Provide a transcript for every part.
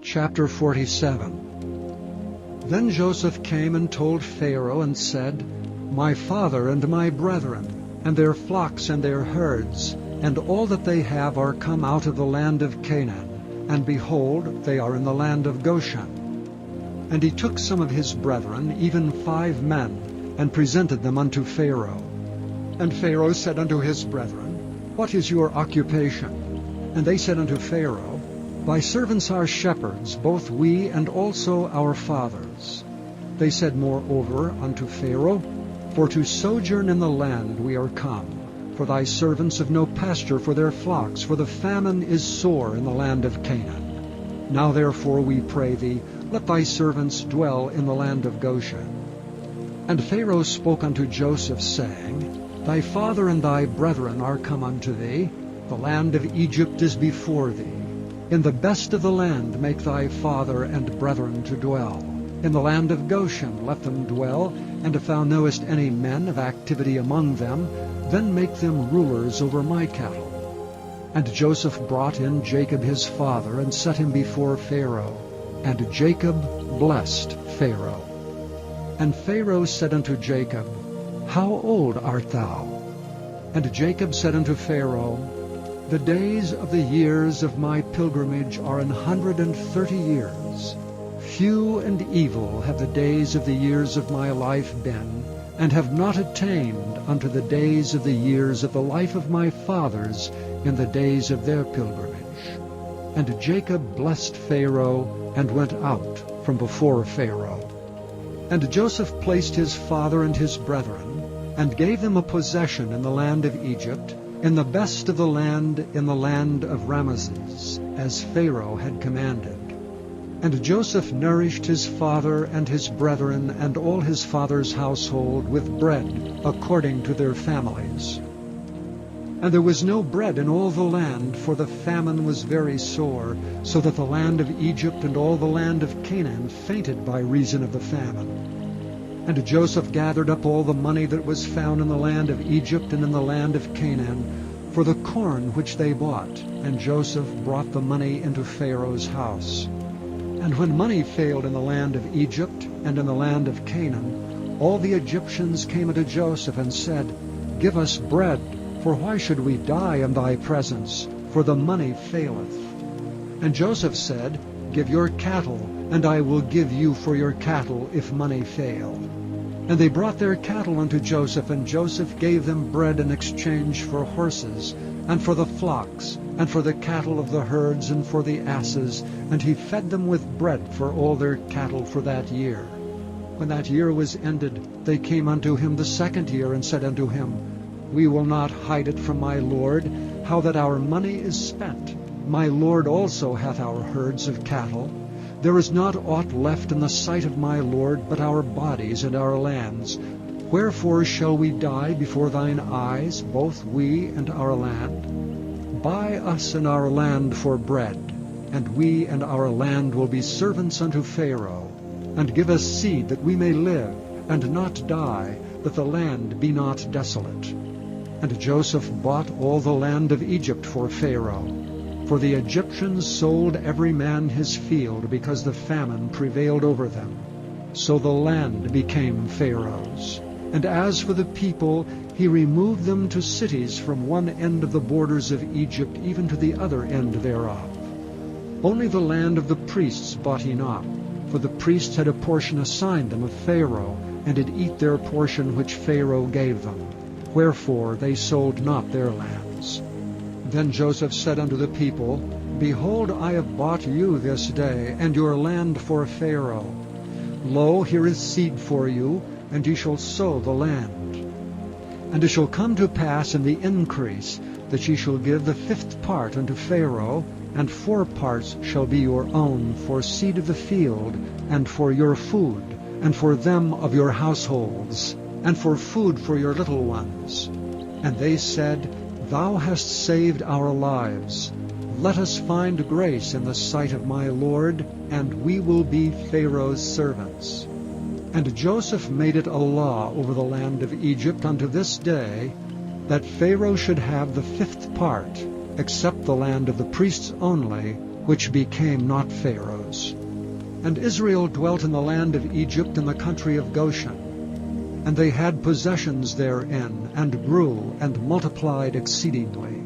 Chapter 47. Then Joseph came and told Pharaoh and said, My father and my brethren, and their flocks and their herds, and all that they have are come out of the land of Canaan, and behold, they are in the land of Goshen. And he took some of his brethren, even 5 men, and presented them unto Pharaoh. And Pharaoh said unto his brethren, What is your occupation? And they said unto Pharaoh, Thy servants are shepherds, both we and also our fathers. They said moreover unto Pharaoh, For to sojourn in the land we are come, for thy servants have no pasture for their flocks, for the famine is sore in the land of Canaan. Now therefore we pray thee, let thy servants dwell in the land of Goshen. And Pharaoh spoke unto Joseph, saying, Thy father and thy brethren are come unto thee, the land of Egypt is before thee. In the best of the land make thy father and brethren to dwell. In the land of Goshen let them dwell, and if thou knowest any men of activity among them, then make them rulers over my cattle. And Joseph brought in Jacob his father, and set him before Pharaoh. And Jacob blessed Pharaoh. And Pharaoh said unto Jacob, How old art thou? And Jacob said unto Pharaoh, The days of the years of my pilgrimage are 130 years. Few and evil have the days of the years of my life been, and have not attained unto the days of the years of the life of my fathers in the days of their pilgrimage. And Jacob blessed Pharaoh, and went out from before Pharaoh. And Joseph placed his father and his brethren, and gave them a possession in the land of Egypt, in the best of the land, in the land of Ramesses, as Pharaoh had commanded. And Joseph nourished his father and his brethren and all his father's household with bread according to their families. And there was no bread in all the land, for the famine was very sore, so that the land of Egypt and all the land of Canaan fainted by reason of the famine. And Joseph gathered up all the money that was found in the land of Egypt and in the land of Canaan, for the corn which they bought. And Joseph brought the money into Pharaoh's house. And when money failed in the land of Egypt and in the land of Canaan, all the Egyptians came unto Joseph and said, Give us bread, for why should we die in thy presence? For the money faileth. And Joseph said, Give your cattle, and I will give you for your cattle if money fail. And they brought their cattle unto Joseph, and Joseph gave them bread in exchange for horses, and for the flocks, and for the cattle of the herds, and for the asses, and he fed them with bread for all their cattle for that year. When that year was ended, they came unto him the second year, and said unto him, We will not hide it from my lord, how that our money is spent. My lord also hath our herds of cattle. There is not aught left in the sight of my lord but our bodies and our lands. Wherefore shall we die before thine eyes, both we and our land? Buy us and our land for bread, and we and our land will be servants unto Pharaoh. And give us seed that we may live, and not die, that the land be not desolate. And Joseph bought all the land of Egypt for Pharaoh. For the Egyptians sold every man his field, because the famine prevailed over them. So the land became Pharaoh's. And as for the people, he removed them to cities from one end of the borders of Egypt even to the other end thereof. Only the land of the priests bought he not, for the priests had a portion assigned them of Pharaoh, and did eat their portion which Pharaoh gave them. Wherefore they sold not their lands. Then Joseph said unto the people, Behold, I have bought you this day, and your land for Pharaoh. Lo, here is seed for you, and ye shall sow the land. And it shall come to pass in the increase, that ye shall give the 5th part unto Pharaoh, and 4 parts shall be your own for seed of the field, and for your food, and for them of your households, and for food for your little ones. And they said, Thou hast saved our lives. Let us find grace in the sight of my Lord, and we will be Pharaoh's servants. And Joseph made it a law over the land of Egypt unto this day, that Pharaoh should have the 5th part, except the land of the priests only, which became not Pharaoh's. And Israel dwelt in the land of Egypt in the country of Goshen. And they had possessions therein, and grew, and multiplied exceedingly.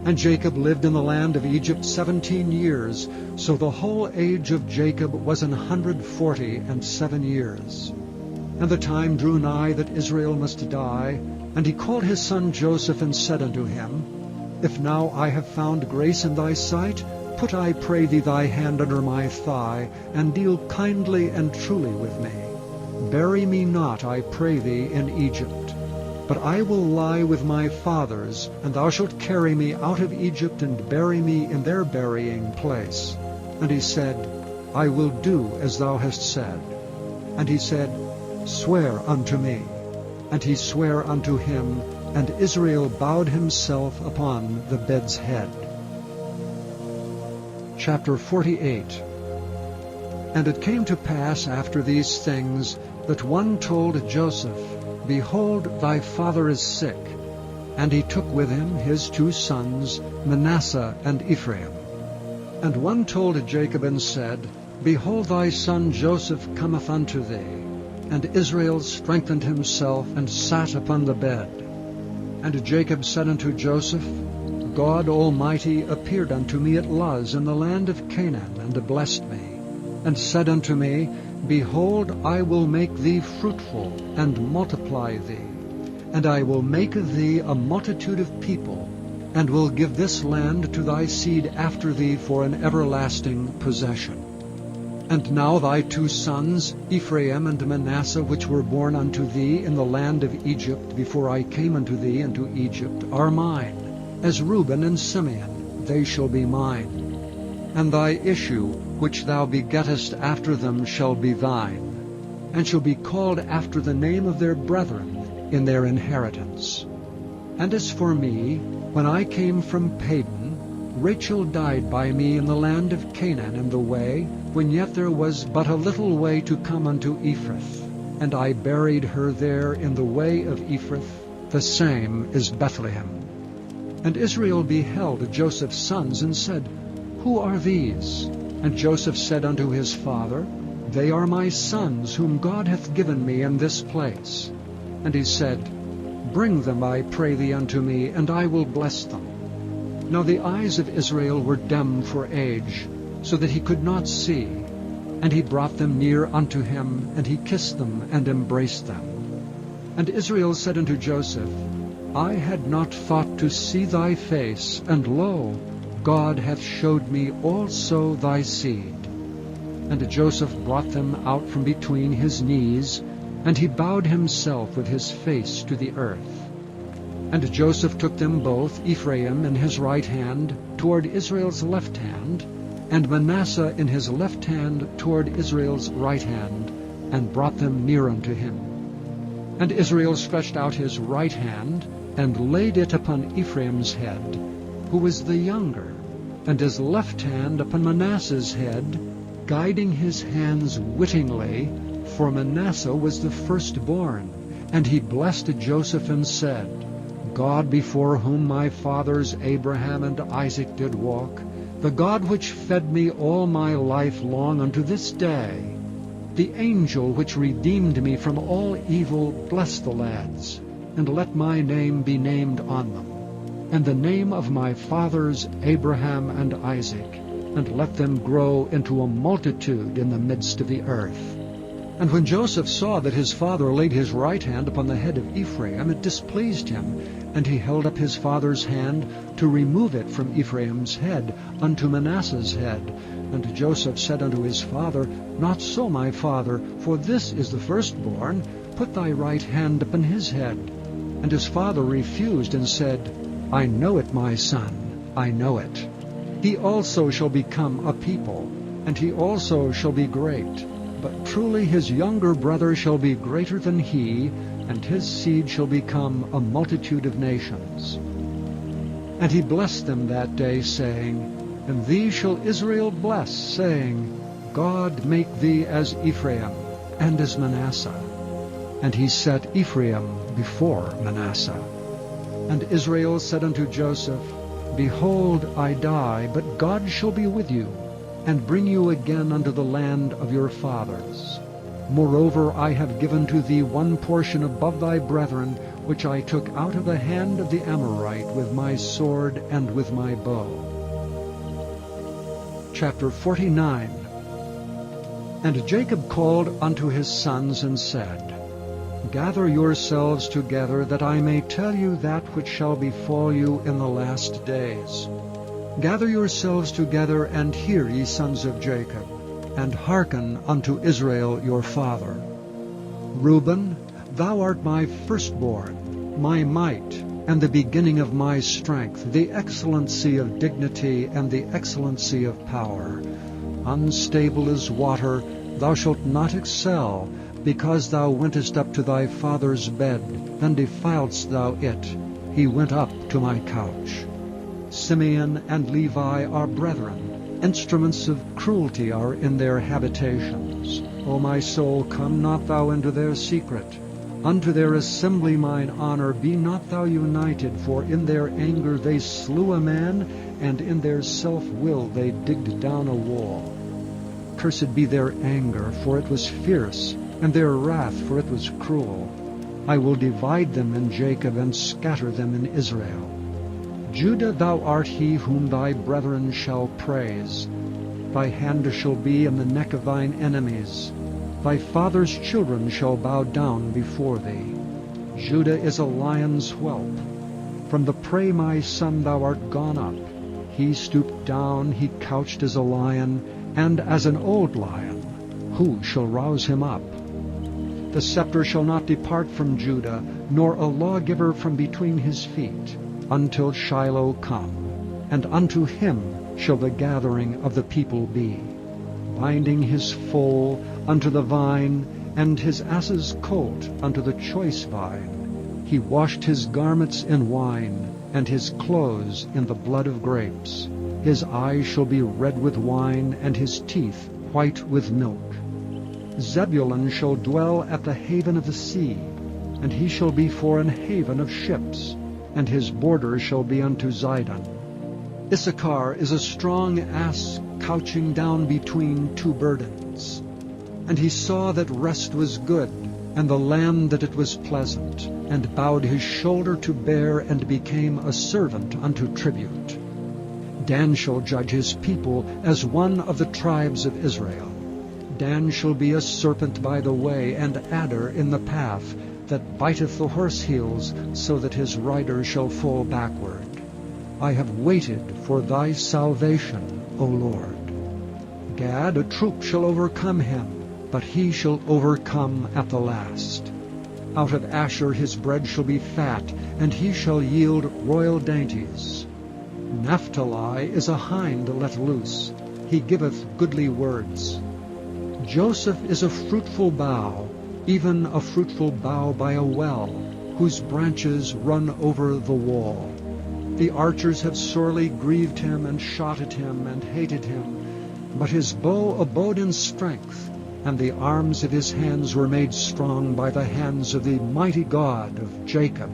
And Jacob lived in the land of Egypt 17 years, so the whole age of Jacob was 147 years. And the time drew nigh that Israel must die, and he called his son Joseph, and said unto him, If now I have found grace in thy sight, put, I pray thee, thy hand under my thigh, and deal kindly and truly with me. Bury me not, I pray thee, in Egypt. But I will lie with my fathers, and thou shalt carry me out of Egypt, and bury me in their burying place. And he said, I will do as thou hast said. And he said, Swear unto me. And he sware unto him, and Israel bowed himself upon the bed's head. Chapter 48. And it came to pass after these things, that one told Joseph, Behold, thy father is sick. And he took with him his 2 sons, Manasseh and Ephraim. And one told Jacob, and said, Behold, thy son Joseph cometh unto thee. And Israel strengthened himself, and sat upon the bed. And Jacob said unto Joseph, God Almighty appeared unto me at Luz in the land of Canaan, and blessed me, and said unto me, Behold, I will make thee fruitful, and multiply thee, and I will make of thee a multitude of people, and will give this land to thy seed after thee for an everlasting possession. And now thy 2 sons, Ephraim and Manasseh, which were born unto thee in the land of Egypt before I came unto thee into Egypt, are mine. As Reuben and Simeon, they shall be mine. And thy issue, which thou begettest after them, shall be thine, and shall be called after the name of their brethren in their inheritance. And as for me, when I came from Padan, Rachel died by me in the land of Canaan in the way, when yet there was but a little way to come unto Ephrath. And I buried her there in the way of Ephrath, the same is Bethlehem. And Israel beheld Joseph's sons, and said, Who are these? And Joseph said unto his father, They are my sons, whom God hath given me in this place. And he said, Bring them, I pray thee, unto me, and I will bless them. Now the eyes of Israel were dim for age, so that he could not see. And he brought them near unto him, and he kissed them, and embraced them. And Israel said unto Joseph, I had not thought to see thy face, and lo, God hath showed me also thy seed. And Joseph brought them out from between his knees, and he bowed himself with his face to the earth. And Joseph took them both, Ephraim in his right hand, toward Israel's left hand, and Manasseh in his left hand toward Israel's right hand, and brought them near unto him. And Israel stretched out his right hand, and laid it upon Ephraim's head, who was the younger, and his left hand upon Manasseh's head, guiding his hands wittingly, for Manasseh was the firstborn. And he blessed Joseph, and said, God before whom my fathers Abraham and Isaac did walk, the God which fed me all my life long unto this day, the angel which redeemed me from all evil, bless the lads, and let my name be named on them, and the name of my fathers Abraham and Isaac, and let them grow into a multitude in the midst of the earth. And when Joseph saw that his father laid his right hand upon the head of Ephraim, it displeased him, and he held up his father's hand to remove it from Ephraim's head unto Manasseh's head. And Joseph said unto his father, Not so, my father, for this is the firstborn. Put thy right hand upon his head. And his father refused, and said, I know it, my son, I know it. He also shall become a people, and he also shall be great. But truly his younger brother shall be greater than he, and his seed shall become a multitude of nations. And he blessed them that day, saying, And thee shall Israel bless, saying, God make thee as Ephraim, and as Manasseh. And he set Ephraim before Manasseh. And Israel said unto Joseph, Behold, I die, but God shall be with you, and bring you again unto the land of your fathers. Moreover, I have given to thee one portion above thy brethren, which I took out of the hand of the Amorite with my sword and with my bow. Chapter 49. And Jacob called unto his sons and said, Gather yourselves together, that I may tell you that which shall befall you in the last days. Gather yourselves together, and hear, ye sons of Jacob, and hearken unto Israel your father. Reuben, thou art my firstborn, my might, and the beginning of my strength, the excellency of dignity and the excellency of power. Unstable as water, thou shalt not excel, because thou wentest up to thy father's bed, then defiledst thou it. He went up to my couch. Simeon and Levi are brethren. Instruments of cruelty are in their habitations. O my soul, come not thou into their secret. Unto their assembly mine honor be not thou united, for in their anger they slew a man, and in their self-will they digged down a wall. Cursed be their anger, for it was fierce, and their wrath, for it was cruel. I will divide them in Jacob, and scatter them in Israel. Judah, thou art he whom thy brethren shall praise. Thy hand shall be in the neck of thine enemies. Thy father's children shall bow down before thee. Judah is a lion's whelp. From the prey, my son, thou art gone up. He stooped down, he couched as a lion, and as an old lion. Who shall rouse him up? The scepter shall not depart from Judah, nor a lawgiver from between his feet, until Shiloh come, and unto him shall the gathering of the people be. Binding his foal unto the vine, and his ass's colt unto the choice vine. He washed his garments in wine, and his clothes in the blood of grapes. His eyes shall be red with wine, and his teeth white with milk. Zebulun shall dwell at the haven of the sea, and he shall be for an haven of ships, and his border shall be unto Zidon. Issachar is a strong ass couching down between two burdens. And he saw that rest was good, and the land that it was pleasant, and bowed his shoulder to bear, and became a servant unto tribute. Dan shall judge his people as one of the tribes of Israel. Dan shall be a serpent by the way, and adder in the path, that biteth the horse heels, so that his rider shall fall backward. I have waited for thy salvation, O Lord. Gad, a troop shall overcome him, but he shall overcome at the last. Out of Asher his bread shall be fat, and he shall yield royal dainties. Naphtali is a hind let loose. He giveth goodly words. Joseph is a fruitful bough, even a fruitful bough by a well, whose branches run over the wall. The archers have sorely grieved him, and shot at him, and hated him. But his bow abode in strength, and the arms of his hands were made strong by the hands of the mighty God of Jacob.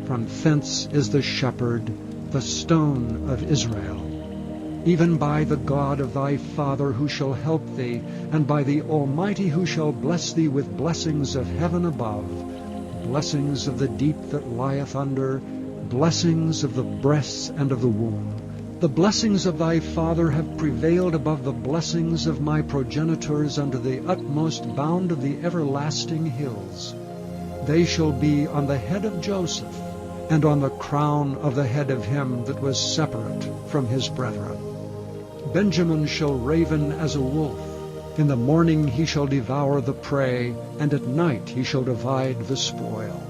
From thence is the shepherd, the stone of Israel. Even by the God of thy father who shall help thee, and by the Almighty who shall bless thee with blessings of heaven above, blessings of the deep that lieth under, blessings of the breasts and of the womb. The blessings of thy father have prevailed above the blessings of my progenitors unto the utmost bound of the everlasting hills. They shall be on the head of Joseph, and on the crown of the head of him that was separate from his brethren. Benjamin shall raven as a wolf. In the morning he shall devour the prey, and at night he shall divide the spoil.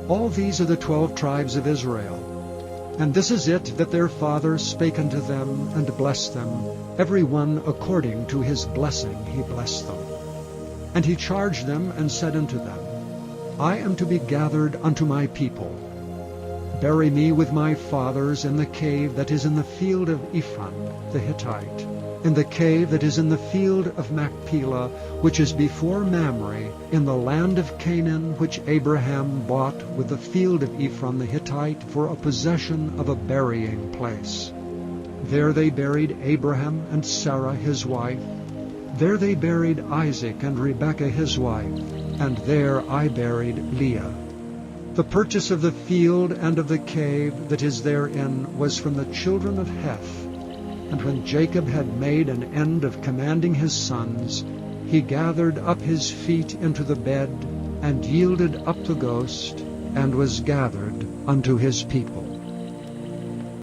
All these are the 12 tribes of Israel. And this is it that their father spake unto them, and blessed them. Every one according to his blessing he blessed them. And he charged them, and said unto them, I am to be gathered unto my people. Bury me with my fathers in the cave that is in the field of Ephron the Hittite. in the cave that is in the field of Machpelah, which is before Mamre, in the land of Canaan, which Abraham bought with the field of Ephron the Hittite for a possession of a burying place. There they buried Abraham and Sarah his wife. There they buried Isaac and Rebekah his wife, and there I buried Leah. The purchase of the field and of the cave that is therein was from the children of Heth. And when Jacob had made an end of commanding his sons, he gathered up his feet into the bed, and yielded up the ghost, and was gathered unto his people.